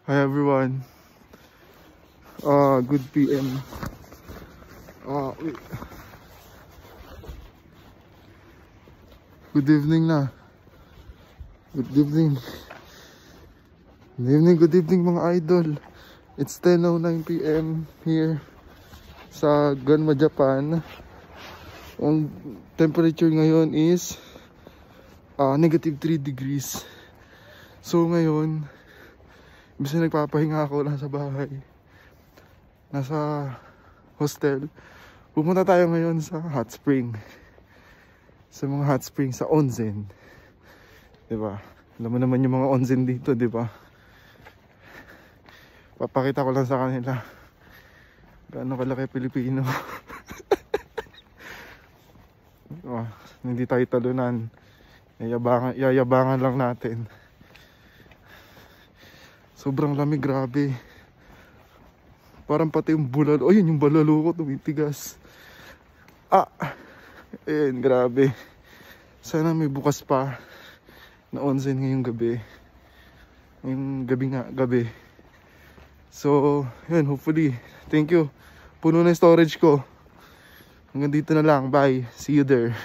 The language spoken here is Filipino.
Hi everyone. Good PM. Wait. Good evening na. Good evening. Good evening mga idol. It's 10:09 PM here sa Gunma, Japan. Ang temperature ngayon is negative 3 degrees. So ngayon, bisa nagpapahinga ako, nasa bahay, nasa hostel. Pumunta tayo ngayon sa hot spring. Sa mga hot spring, sa onsen. Diba? Alam mo naman yung mga onsen dito, diba? Papakita ko lang sa kanila gaano kalaki Pilipino. Diba? Hindi tayo talunan. Yayabangan lang natin. Sobrang lamig, grabe. Parang pati yung bulalo. Ayun, yung balalo ko tumitigas. Ayun, grabe. Sana may bukas pa na onsen ngayong gabi. Ngayong gabi. So, yun, hopefully. Thank you. Puno na yung storage ko. Hanggang dito na lang. Bye. See you there.